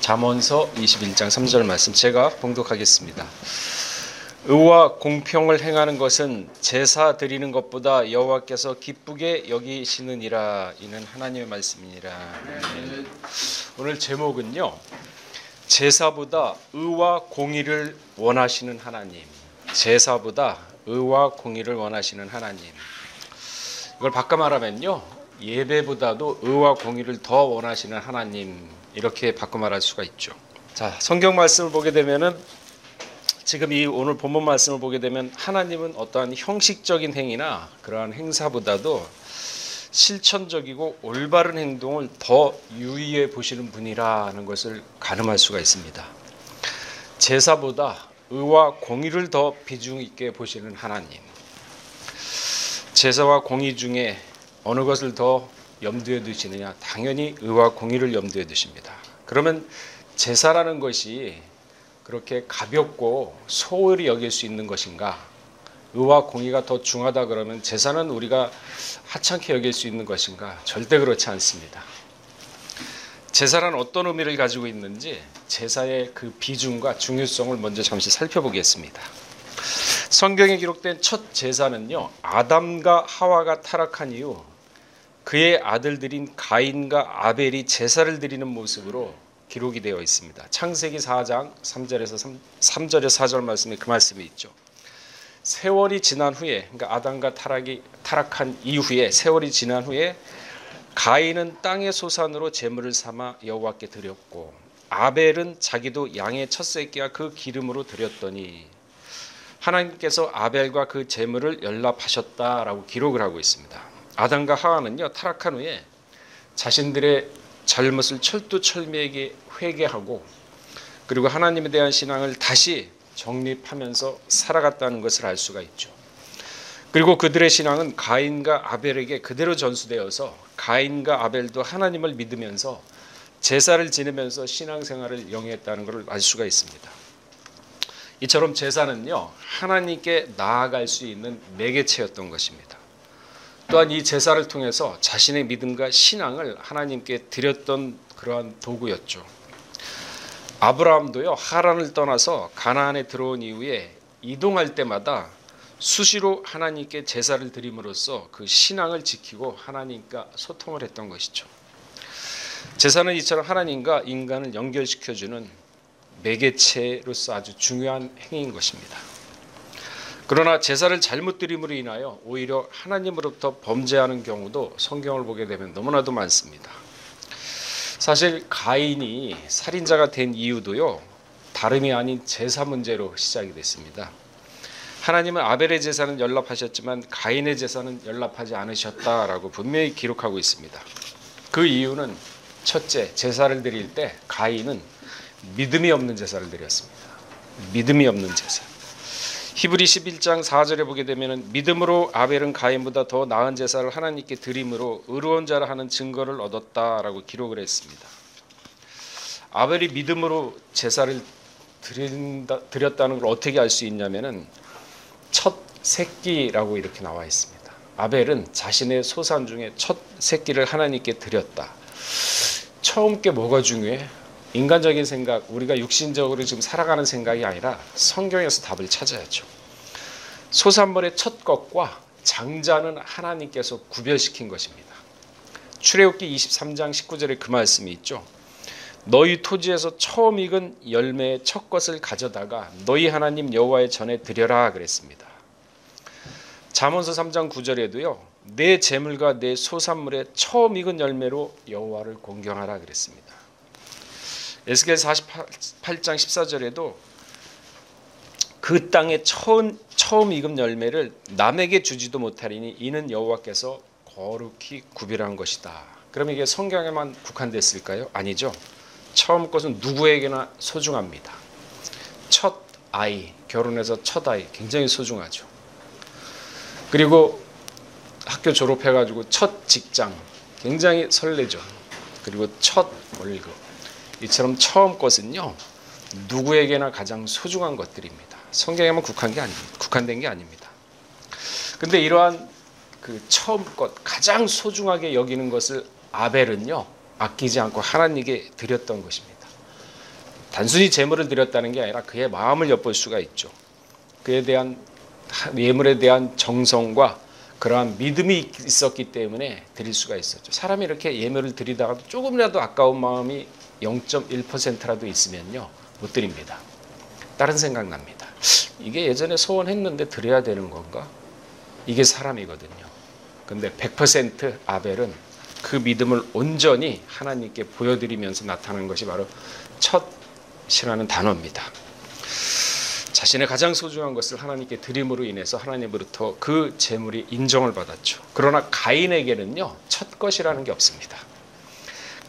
잠언서 21장 3절 말씀 제가 봉독하겠습니다. 의와 공평을 행하는 것은 제사 드리는 것보다 여호와께서 기쁘게 여기시느니라. 이는 하나님의 말씀이니라. 오늘 제목은요, 제사보다 의와 공의를 원하시는 하나님. 제사보다 의와 공의를 원하시는 하나님. 이걸 바꿔 말하면요, 예배보다도 의와 공의를 더 원하시는 하나님, 이렇게 바꿔 말할 수가 있죠. 자, 성경 말씀을 보게 되면은, 지금 이 오늘 본문 말씀을 보게 되면 하나님은 어떠한 형식적인 행위나 그러한 행사보다도 실천적이고 올바른 행동을 더 유의해 보시는 분이라는 것을 가늠할 수가 있습니다. 제사보다 의와 공의를 더 비중 있게 보시는 하나님. 제사와 공의 중에 어느 것을 더 염두에 두시느냐? 당연히 의와 공의를 염두에 두십니다. 그러면 제사라는 것이 그렇게 가볍고 소홀히 여길 수 있는 것인가? 의와 공의가 더 중하다 그러면 제사는 우리가 하찮게 여길 수 있는 것인가? 절대 그렇지 않습니다. 제사란 어떤 의미를 가지고 있는지 제사의 그 비중과 중요성을 먼저 잠시 살펴보겠습니다. 성경에 기록된 첫 제사는요, 아담과 하와가 타락한 이후 그의 아들들인 가인과 아벨이 제사를 드리는 모습으로 기록이 되어 있습니다. 창세기 4장 3절에서 4절 말씀에 그 말씀이 있죠. 세월이 지난 후에, 그러니까 아담과 타락한 이후에 세월이 지난 후에 가인은 땅의 소산으로 제물을 삼아 여호와께 드렸고 아벨은 자기도 양의 첫 새끼와 그 기름으로 드렸더니 하나님께서 아벨과 그 제물을 연락하셨다라고 기록을 하고 있습니다. 아담과 하와는요, 타락한 후에 자신들의 잘못을 철두철미하게 회개하고 그리고 하나님에 대한 신앙을 다시 정립하면서 살아갔다는 것을 알 수가 있죠. 그리고 그들의 신앙은 가인과 아벨에게 그대로 전수되어서 가인과 아벨도 하나님을 믿으면서 제사를 지내면서 신앙생활을 영위했다는 것을 알 수가 있습니다. 이처럼 제사는요, 하나님께 나아갈 수 있는 매개체였던 것입니다. 또한 이 제사를 통해서 자신의 믿음과 신앙을 하나님께 드렸던 그러한 도구였죠. 아브라함도요, 하란을 떠나서 가나안에 들어온 이후에 이동할 때마다 수시로 하나님께 제사를 드림으로써 그 신앙을 지키고 하나님과 소통을 했던 것이죠. 제사는 이처럼 하나님과 인간을 연결시켜주는 매개체로서 아주 중요한 행위인 것입니다. 그러나 제사를 잘못 드림으로 인하여 오히려 하나님으로부터 범죄하는 경우도 성경을 보게 되면 너무나도 많습니다. 사실 가인이 살인자가 된 이유도요, 다름이 아닌 제사 문제로 시작이 됐습니다. 하나님은 아벨의 제사는 연락하셨지만 가인의 제사는 연락하지 않으셨다라고 분명히 기록하고 있습니다. 그 이유는 첫째, 제사를 드릴 때 가인은 믿음이 없는 제사를 드렸습니다. 믿음이 없는 제사. 히브리 11장 4절에 보게 되면 믿음으로 아벨은 가인보다 더 나은 제사를 하나님께 드림으로 의로운 자라 하는 증거를 얻었다라고 기록을 했습니다. 아벨이 믿음으로 제사를 드렸다는 걸 어떻게 알 수 있냐면은 첫 새끼라고 이렇게 나와 있습니다. 아벨은 자신의 소산 중에 첫 새끼를 하나님께 드렸다. 처음 게 뭐가 중요해? 인간적인 생각, 우리가 육신적으로 지금 살아가는 생각이 아니라 성경에서 답을 찾아야죠. 소산물의 첫 것과 장자는 하나님께서 구별시킨 것입니다. 출애굽기 23장 19절에 그 말씀이 있죠. 너희 토지에서 처음 익은 열매의 첫 것을 가져다가 너희 하나님 여호와의 전에 드려라 그랬습니다. 잠언서 3장 9절에도요. 내 재물과 내 소산물의 처음 익은 열매로 여호와를 공경하라 그랬습니다. 에스겔 48장 14절에도 그 땅의 처음 익은 열매를 남에게 주지도 못하리니 이는 여호와께서 거룩히 구별한 것이다. 그럼 이게 성경에만 국한됐을까요? 아니죠. 처음 것은 누구에게나 소중합니다. 첫 아이, 결혼해서 첫 아이 굉장히 소중하죠. 그리고 학교 졸업해가지고 첫 직장 굉장히 설레죠. 그리고 첫 월급. 이처럼 처음 것은요, 누구에게나 가장 소중한 것들입니다. 성경에만 국한된 게 아닙니다. 근데 이러한 그 처음 것, 가장 소중하게 여기는 것을 아벨은요, 아끼지 않고 하나님께 드렸던 것입니다. 단순히 제물을 드렸다는 게 아니라 그의 마음을 엿볼 수가 있죠. 그에 대한 예물에 대한 정성과 그러한 믿음이 있었기 때문에 드릴 수가 있었죠. 사람이 이렇게 예물을 드리다가도 조금이라도 아까운 마음이 0.1%라도 있으면요, 못 드립니다. 다른 생각 납니다. 이게 예전에 소원했는데 드려야 되는 건가? 이게 사람이거든요. 근데 100% 아벨은 그 믿음을 온전히 하나님께 보여드리면서 나타나는 것이 바로 첫이라는 단어입니다. 자신의 가장 소중한 것을 하나님께 드림으로 인해서 하나님으로부터 그 제물이 인정을 받았죠. 그러나 가인에게는요, 첫 것이라는 게 없습니다.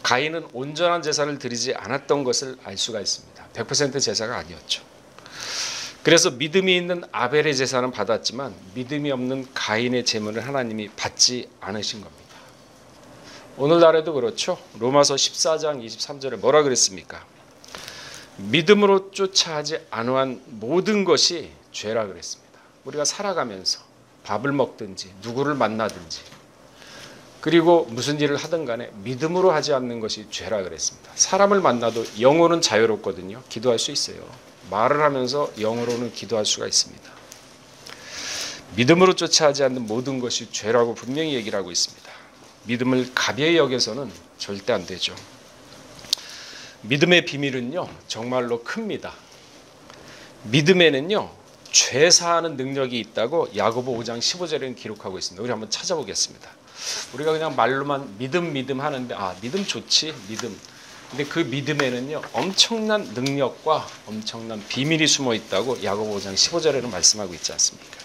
가인은 온전한 제사를 드리지 않았던 것을 알 수가 있습니다. 100% 제사가 아니었죠. 그래서 믿음이 있는 아벨의 제사는 받았지만 믿음이 없는 가인의 제물을 하나님이 받지 않으신 겁니다. 오늘날에도 그렇죠. 로마서 14장 23절에 뭐라 그랬습니까? 믿음으로 쫓아하지 않은 모든 것이 죄라 그랬습니다. 우리가 살아가면서 밥을 먹든지 누구를 만나든지 그리고 무슨 일을 하든 간에 믿음으로 하지 않는 것이 죄라 그랬습니다. 사람을 만나도 영어는 자유롭거든요. 기도할 수 있어요. 말을 하면서 영어로는 기도할 수가 있습니다. 믿음으로 쫓아하지 않는 모든 것이 죄라고 분명히 얘기를 하고 있습니다. 믿음을 가벼이 여겨서는 절대 안 되죠. 믿음의 비밀은요, 정말로 큽니다. 믿음에는요, 죄 사하는 능력이 있다고 야고보 5장 15절에는 기록하고 있습니다. 우리 한번 찾아보겠습니다. 우리가 그냥 말로만 믿음 하는데, 믿음 좋지, 믿음. 근데 그 믿음에는요, 엄청난 능력과 엄청난 비밀이 숨어 있다고 야고보 5장 15절에는 말씀하고 있지 않습니까?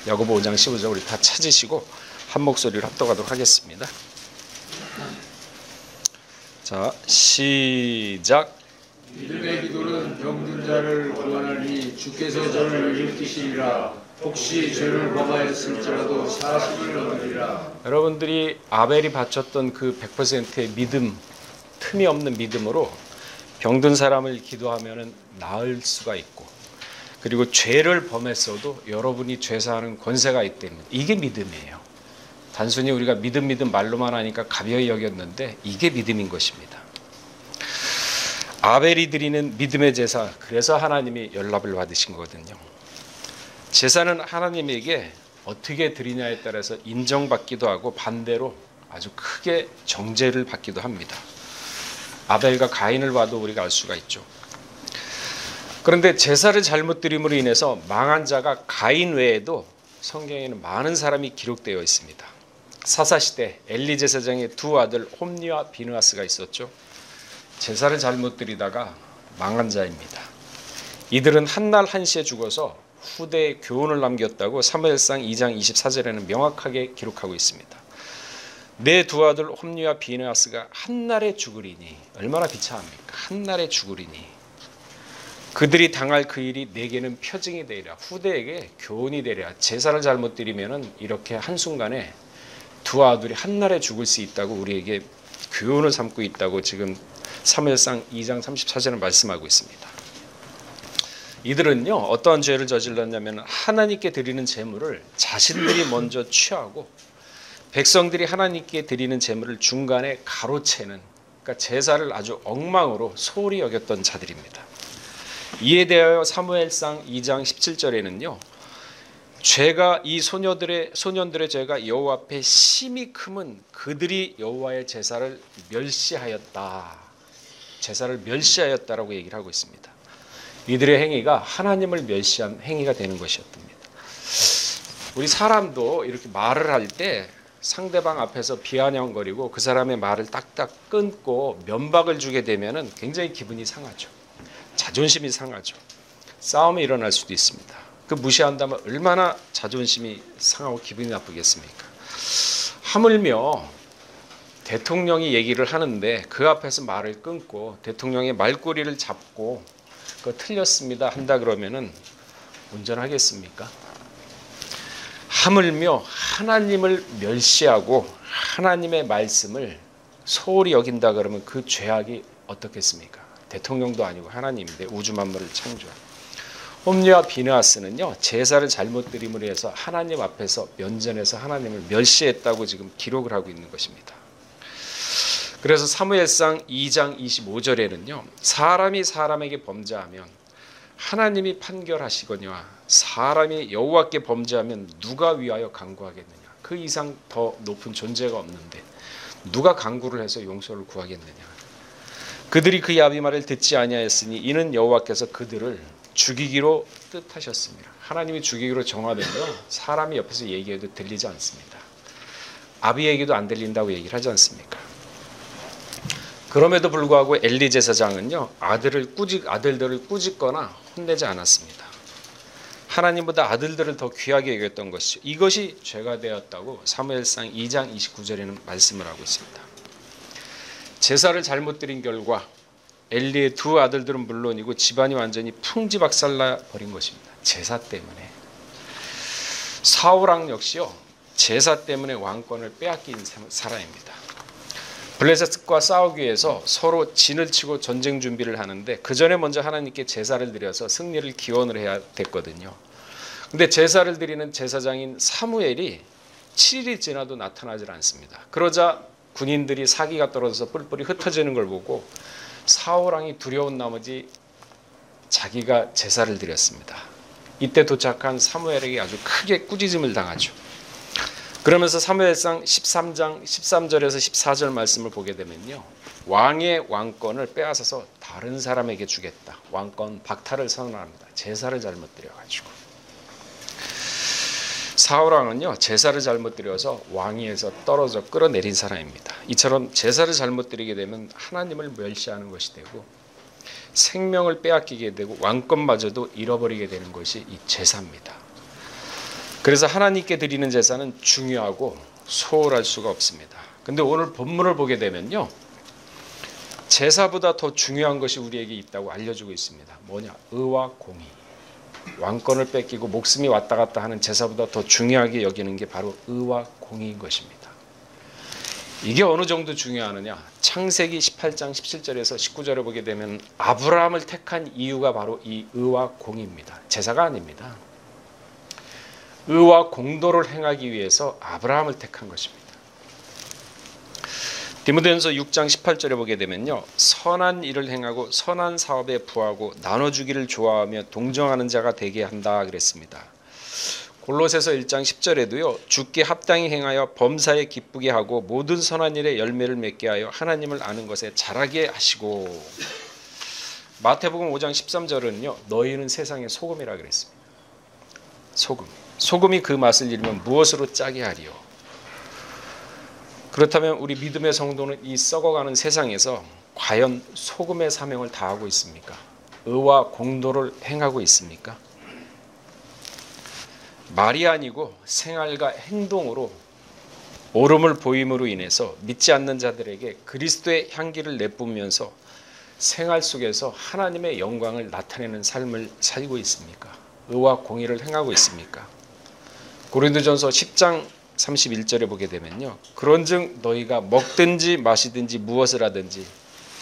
야고보 5장 15절 우리 다 찾으시고 한 목소리를 합독하도록 하겠습니다. 자, 시작. 믿음의 기도는 병든 자를 구원하니 주께서 저를 일으키시리라. 혹시 죄를 범하였을지라도 사실을 얻으리라. 여러분들이 아벨이 바쳤던 그 100%의 믿음, 틈이 없는 믿음으로 병든 사람을 기도하면 나을 수가 있고, 그리고 죄를 범했어도 여러분이 죄사하는 권세가 있기 때문에 이게 믿음이에요. 단순히 우리가 믿음 말로만 하니까 가벼이 여겼는데 이게 믿음인 것입니다. 아벨이 드리는 믿음의 제사, 그래서 하나님이 연락을 받으신 거거든요. 제사는 하나님에게 어떻게 드리냐에 따라서 인정받기도 하고 반대로 아주 크게 정죄를 받기도 합니다. 아벨과 가인을 봐도 우리가 알 수가 있죠. 그런데 제사를 잘못 드림으로 인해서 망한 자가 가인 외에도 성경에는 많은 사람이 기록되어 있습니다. 사사시대 엘리 제사장의 두 아들 홈니와 비느하스가 있었죠. 제사를 잘못 드리다가 망한 자입니다. 이들은 한날 한시에 죽어서 후대에 교훈을 남겼다고 사무엘상 2장 24절에는 명확하게 기록하고 있습니다. 내 두 아들 홈니와 비느하스가 한날에 죽으리니, 얼마나 비참합니까? 한날에 죽으리니 그들이 당할 그 일이 내게는 표징이 되리라. 후대에게 교훈이 되리라. 제사를 잘못 드리면은 이렇게 한순간에 두 아들이 한날에 죽을 수 있다고 우리에게 교훈을 삼고 있다고 지금 사무엘상 2장 34절은 말씀하고 있습니다. 이들은요, 어떠한 죄를 저질렀냐면 하나님께 드리는 제물을 자신들이 먼저 취하고 백성들이 하나님께 드리는 제물을 중간에 가로채는, 그러니까 제사를 아주 엉망으로 소홀히 여겼던 자들입니다. 이에 대하여 사무엘상 2장 17절에는요, 죄가 이 소년들의 죄가 여호와 앞에 심히 크면 그들이 여호와의 제사를 멸시하였다. 제사를 멸시하였다라고 얘기를 하고 있습니다. 이들의 행위가 하나님을 멸시한 행위가 되는 것이었답니다. 우리 사람도 이렇게 말을 할 때 상대방 앞에서 비아냥거리고 그 사람의 말을 딱딱 끊고 면박을 주게 되면은 굉장히 기분이 상하죠. 자존심이 상하죠. 싸움이 일어날 수도 있습니다. 그 무시한다면 얼마나 자존심이 상하고 기분이 나쁘겠습니까? 하물며 대통령이 얘기를 하는데 그 앞에서 말을 끊고 대통령의 말꼬리를 잡고 그거 틀렸습니다 한다 그러면은 운전하겠습니까? 하물며 하나님을 멸시하고 하나님의 말씀을 소홀히 여긴다 그러면 그 죄악이 어떻겠습니까? 대통령도 아니고 하나님인데 우주 만물을 창조한 홈리와 비느하스는요, 제사를 잘못 드림으로 해서 하나님 앞에서 면전에서 하나님을 멸시했다고 지금 기록을 하고 있는 것입니다. 그래서 사무엘상 2장 25절에는요. 사람이 사람에게 범죄하면 하나님이 판결하시거니와 사람이 여호와께 범죄하면 누가 위하여 간구하겠느냐. 그 이상 더 높은 존재가 없는데 누가 간구를 해서 용서를 구하겠느냐. 그들이 그 야비 말을 듣지 아니하였으니 이는 여호와께서 그들을 죽이기로 뜻하셨습니다. 하나님이 죽이기로 정하면요. 사람이 옆에서 얘기해도 들리지 않습니다. 아비에게도 안 들린다고 얘기를 하지 않습니까? 그럼에도 불구하고 엘리 제사장은요. 아들들을 꾸짖거나 혼내지 않았습니다. 하나님보다 아들들을 더 귀하게 여겼던 것이죠. 이것이 죄가 되었다고 사무엘상 2장 29절에는 말씀을 하고 있습니다. 제사를 잘못 드린 결과 엘리의 두 아들들은 물론이고 집안이 완전히 풍지박살나 버린 것입니다. 제사 때문에. 사울왕 역시요. 제사 때문에 왕권을 빼앗긴 사람입니다. 블레셋과 싸우기 위해서 서로 진을 치고 전쟁 준비를 하는데 그 전에 먼저 하나님께 제사를 드려서 승리를 기원을 해야 됐거든요. 근데 제사를 드리는 제사장인 사무엘이 7일이 지나도 나타나지 않습니다. 그러자 군인들이 사기가 떨어져서 뿔뿔이 흩어지는 걸 보고 사울왕이 두려운 나머지 자기가 제사를 드렸습니다. 이때 도착한 사무엘에게 아주 크게 꾸짖음을 당하죠. 그러면서 사무엘상 13장 13절에서 14절 말씀을 보게 되면요. 왕의 왕권을 빼앗아서 다른 사람에게 주겠다. 왕권 박탈을 선언합니다. 제사를 잘못 드려가지고. 사울왕은요. 제사를 잘못 드려서 왕위에서 떨어져 끌어내린 사람입니다. 이처럼 제사를 잘못 드리게 되면 하나님을 멸시하는 것이 되고 생명을 빼앗기게 되고 왕권마저도 잃어버리게 되는 것이 이 제사입니다. 그래서 하나님께 드리는 제사는 중요하고 소홀할 수가 없습니다. 근데 오늘 본문을 보게 되면요. 제사보다 더 중요한 것이 우리에게 있다고 알려주고 있습니다. 뭐냐? 의와 공의. 왕권을 뺏기고 목숨이 왔다 갔다 하는 제사보다 더 중요하게 여기는 게 바로 의와 공의인 것입니다. 이게 어느 정도 중요하느냐? 창세기 18장 17절에서 19절에 보게 되면 아브라함을 택한 이유가 바로 이 의와 공의입니다. 제사가 아닙니다. 의와 공도를 행하기 위해서 아브라함을 택한 것입니다. 디모데전서 6장 18절에 보게 되면요. 선한 일을 행하고 선한 사업에 부하고 나눠주기를 좋아하며 동정하는 자가 되게 한다 그랬습니다. 골로새서 1장 10절에도요. 주께 합당히 행하여 범사에 기쁘게 하고 모든 선한 일에 열매를 맺게 하여 하나님을 아는 것에 자라게 하시고 마태복음 5장 13절은요. 너희는 세상의 소금이라 그랬습니다. 소금. 소금이 그 맛을 잃으면 무엇으로 짜게 하리요. 그렇다면 우리 믿음의 성도는 이 썩어가는 세상에서 과연 소금의 사명을 다하고 있습니까? 의와 공도를 행하고 있습니까? 말이 아니고 생활과 행동으로 옳음을 보임으로 인해서 믿지 않는 자들에게 그리스도의 향기를 내뿜으면서 생활 속에서 하나님의 영광을 나타내는 삶을 살고 있습니까? 의와 공의를 행하고 있습니까? 고린도전서 10장 31절에 보게 되면요. 그런즉 너희가 먹든지 마시든지 무엇을 하든지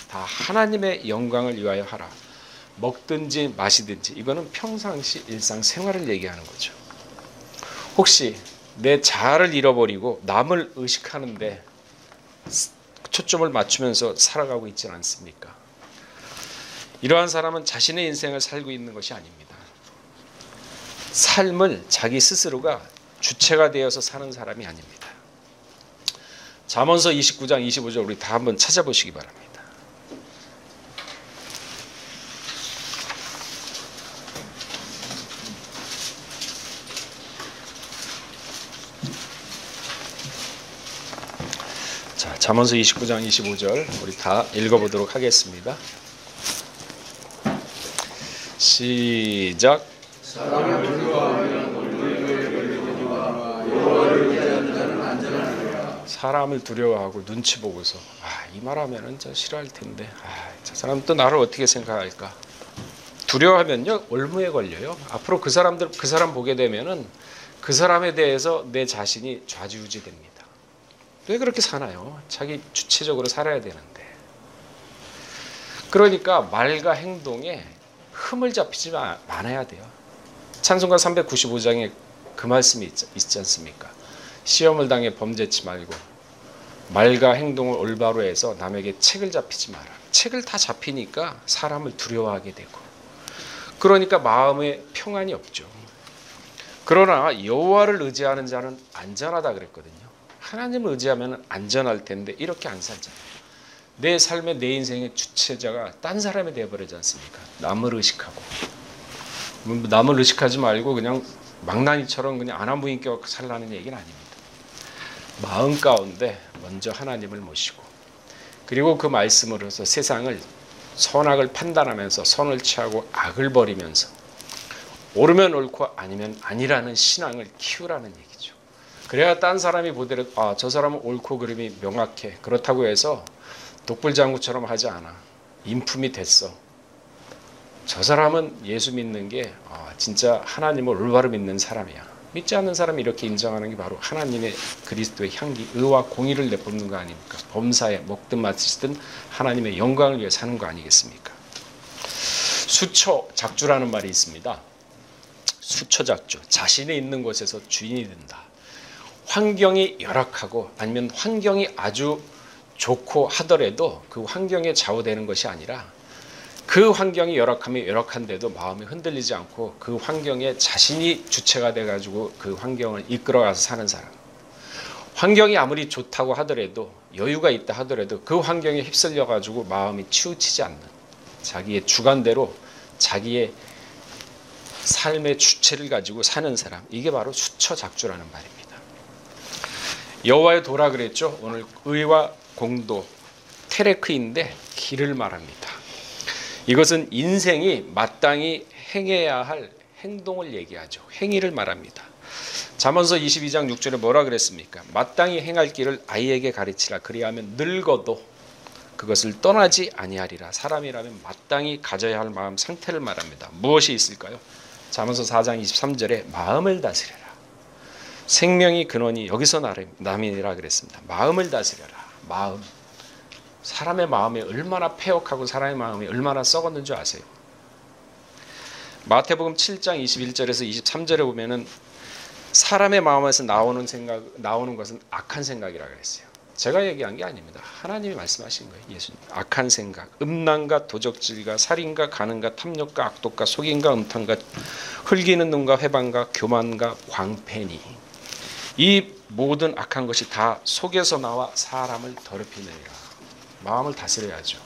다 하나님의 영광을 위하여 하라. 먹든지 마시든지 이거는 평상시 일상생활을 얘기하는 거죠. 혹시 내 자아를 잃어버리고 남을 의식하는데 초점을 맞추면서 살아가고 있지는 않습니까? 이러한 사람은 자신의 인생을 살고 있는 것이 아닙니다. 삶을 자기 스스로가 주체가 되어서 사는 사람이 아닙니다. 잠언서 29장 25절 우리 다 한번 찾아보시기 바랍니다. 자, 잠언서 29장 25절 우리 다 읽어보도록 하겠습니다. 시작. 사람을 두려워하면 여호와를 위하는 자는 안전하리라. 사람을 두려워하고 눈치 보고서 이 말하면은 저 싫어할 텐데 저 사람 또 나를 어떻게 생각할까? 두려워하면요 올무에 걸려요. 앞으로 그 사람 보게 되면은 그 사람에 대해서 내 자신이 좌지우지 됩니다. 왜 그렇게 사나요? 자기 주체적으로 살아야 되는데. 그러니까 말과 행동에 흠을 잡히지 않아야 돼요. 찬송가 395장에 그 말씀이 있지 않습니까? 시험을 당해 범죄치 말고 말과 행동을 올바로 해서 남에게 책을 잡히지 마라. 책을 다 잡히니까 사람을 두려워하게 되고, 그러니까 마음에 평안이 없죠. 그러나 여호와를 의지하는 자는 안전하다 그랬거든요. 하나님을 의지하면 안전할 텐데 이렇게 안 살잖아요. 내 삶의 내 인생의 주체자가 딴 사람이 되어버리지 않습니까? 남을 의식하고, 남을 의식하지 말고 그냥 망나니처럼 그냥 안하무인격 살라는 얘기는 아닙니다. 마음 가운데 먼저 하나님을 모시고, 그리고 그 말씀으로서 세상을 선악을 판단하면서 선을 취하고 악을 버리면서 옳으면 옳고 아니면 아니라는 신앙을 키우라는 얘기죠. 그래야 딴 사람이 보더라도 저 사람은 옳고 그름이 명확해. 그렇다고 해서 독불장구처럼 하지 않아. 인품이 됐어. 저 사람은 예수 믿는 게 진짜 하나님을 올바로 믿는 사람이야. 믿지 않는 사람이 이렇게 인정하는 게 바로 하나님의 그리스도의 향기, 의와 공의를 내뿜는 거 아닙니까? 범사에 먹든 마시든 하나님의 영광을 위해 사는 거 아니겠습니까? 수초작주라는 말이 있습니다. 수초작주, 자신이 있는 곳에서 주인이 된다. 환경이 열악하고 아니면 환경이 아주 좋고 하더라도 그 환경에 좌우되는 것이 아니라 그 환경이 열악하면 열악한데도 마음이 흔들리지 않고 그 환경에 자신이 주체가 돼가지고 그 환경을 이끌어가서 사는 사람. 환경이 아무리 좋다고 하더라도, 여유가 있다 하더라도 그 환경에 휩쓸려가지고 마음이 치우치지 않는, 자기의 주관대로 자기의 삶의 주체를 가지고 사는 사람, 이게 바로 수처작주라는 말입니다. 여호와의 도라 그랬죠. 오늘 의와 공도, 테레크인데 길을 말합니다. 이것은 인생이 마땅히 행해야 할 행동을 얘기하죠. 행위를 말합니다. 잠언서 22장 6절에 뭐라 그랬습니까? 마땅히 행할 길을 아이에게 가르치라. 그리하면 늙어도 그것을 떠나지 아니하리라. 사람이라면 마땅히 가져야 할 마음 상태를 말합니다. 무엇이 있을까요? 잠언서 4장 23절에 마음을 다스려라. 생명이 근원이 여기서 남이라 그랬습니다. 마음을 다스려라. 마음. 사람의 마음이 얼마나 패역하고 사람의 마음이 얼마나 썩었는 줄 아세요? 마태복음 7장 21절에서 23절에 보면은 사람의 마음에서 나오는 것은 악한 생각이라 그랬어요. 제가 얘기한 게 아닙니다. 하나님이 말씀하신 거예요. 예수님. 악한 생각, 음란과 도적질과 살인과 간음과 탐욕과 악독과 속임과 음탕과 흘기는 눈과 회방과 교만과 광패니, 이 모든 악한 것이 다 속에서 나와 사람을 더럽히느니라. 마음을 다스려야죠.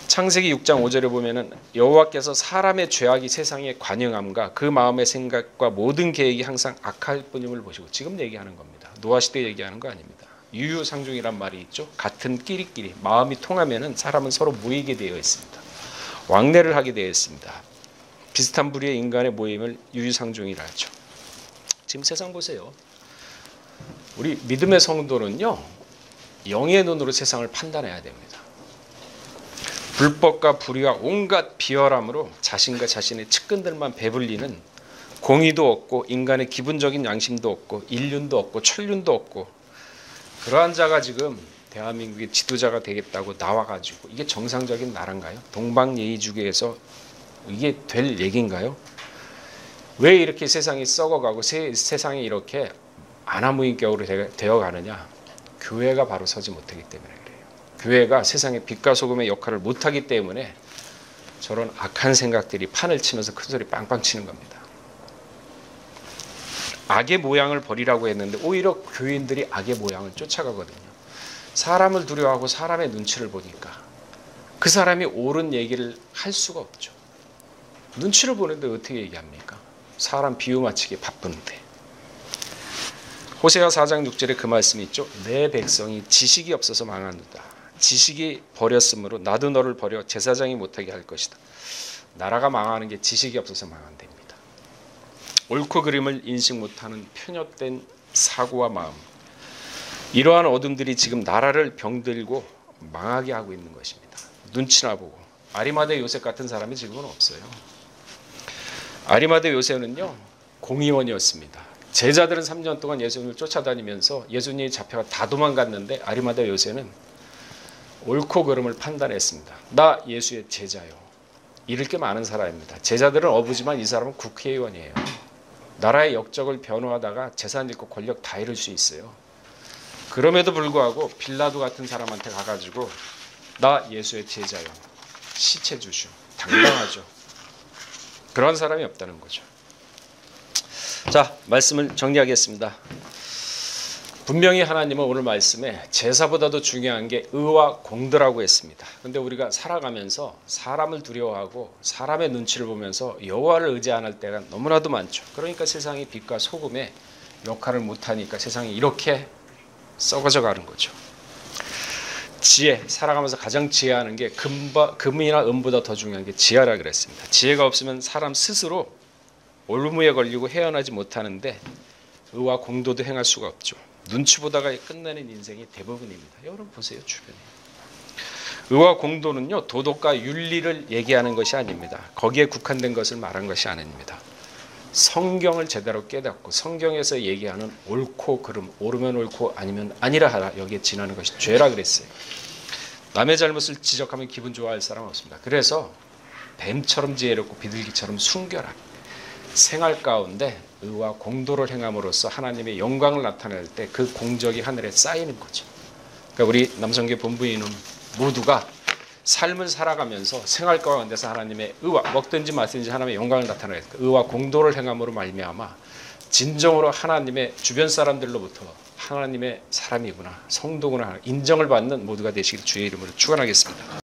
창세기 6장 5절에 보면은 여호와께서 사람의 죄악이 세상에 관영함과 그 마음의 생각과 모든 계획이 항상 악할 뿐임을 보시고, 지금 얘기하는 겁니다. 노아 시대 얘기하는 거 아닙니다. 유유상종이란 말이 있죠. 같은 끼리끼리 마음이 통하면은 사람은 서로 모이게 되어 있습니다. 왕래를 하게 되어 있습니다. 비슷한 부류의 인간의 모임을 유유상종이라 하죠. 지금 세상 보세요. 우리 믿음의 성도는요, 영의 눈으로 세상을 판단해야 됩니다. 불법과 불의와 온갖 비열함으로 자신과 자신의 측근들만 배불리는, 공의도 없고 인간의 기본적인 양심도 없고 인륜도 없고 천륜도 없고, 그러한 자가 지금 대한민국의 지도자가 되겠다고 나와가지고, 이게 정상적인 나라인가요? 동방예의주의에서 이게 될 얘기인가요? 왜 이렇게 세상이 썩어가고 세상이 이렇게 안하무인격으로 되어가느냐? 교회가 바로 서지 못하기 때문에 그래요. 교회가 세상의 빛과 소금의 역할을 못하기 때문에 저런 악한 생각들이 판을 치면서 큰 소리 빵빵 치는 겁니다. 악의 모양을 버리라고 했는데 오히려 교인들이 악의 모양을 쫓아가거든요. 사람을 두려워하고 사람의 눈치를 보니까 그 사람이 옳은 얘기를 할 수가 없죠. 눈치를 보는데 어떻게 얘기합니까? 사람 비유 맞추기 바쁜데. 호세아 4장 6절에 그 말씀이 있죠. 내 백성이 지식이 없어서 망하노다. 지식이 버렸으므로 나도 너를 버려 제사장이 못하게 할 것이다. 나라가 망하는 게 지식이 없어서 망한답니다. 옳고 그름을 인식 못하는 편협된 사고와 마음, 이러한 어둠들이 지금 나라를 병들고 망하게 하고 있는 것입니다. 눈치나 보고. 아리마대 요셉 같은 사람이 지금은 없어요. 아리마대 요셉은요, 공의원이었습니다. 제자들은 3년 동안 예수님을 쫓아다니면서 예수님이 잡혀가 다 도망갔는데 아리마대 요셉은 옳고 그름을 판단했습니다. 나 예수의 제자요. 잃을 게 많은 사람입니다. 제자들은 어부지만 이 사람은 국회의원이에요. 나라의 역적을 변호하다가 재산 잃고 권력 다 잃을 수 있어요. 그럼에도 불구하고 빌라도 같은 사람한테 가가지고 나 예수의 제자요, 시체 주시오. 당당하죠. 그런 사람이 없다는 거죠. 자, 말씀을 정리하겠습니다. 분명히 하나님은 오늘 말씀에 제사보다도 중요한 게 의와 공도라고 했습니다. 근데 우리가 살아가면서 사람을 두려워하고 사람의 눈치를 보면서 여호와를 의지 안 할 때가 너무나도 많죠. 그러니까 세상이 빛과 소금의 역할을 못하니까 세상이 이렇게 썩어져 가는 거죠. 지혜, 살아가면서 가장 지혜하는 게 금이나 은보다 더 중요한 게 지혜라 그랬습니다. 지혜가 없으면 사람 스스로 올무에 걸리고 헤어나지 못하는데 의와 공도도 행할 수가 없죠. 눈치 보다가 끝내는 인생이 대부분입니다. 여러분 보세요, 주변에. 의와 공도는요, 도덕과 윤리를 얘기하는 것이 아닙니다. 거기에 국한된 것을 말한 것이 아닙니다. 성경을 제대로 깨닫고 성경에서 얘기하는 옳고 그름, 옳으면 옳고 아니면 아니라 하라, 여기에 지나는 것이 죄라 그랬어요. 남의 잘못을 지적하면 기분 좋아할 사람 없습니다. 그래서 뱀처럼 지혜롭고 비둘기처럼 순결한 생활 가운데 의와 공도를 행함으로써 하나님의 영광을 나타낼 때 그 공적이 하늘에 쌓이는 거죠. 그러니까 우리 남성교 본부인은 모두가 삶을 살아가면서 생활 가운데서 하나님의 의와, 먹든지 마든지 하나님의 영광을 나타낼 때 의와 공도를 행함으로 말미암아 진정으로 하나님의 주변 사람들로부터 하나님의 사람이구나, 성도구나 인정을 받는 모두가 되시길 주의 이름으로 축원하겠습니다.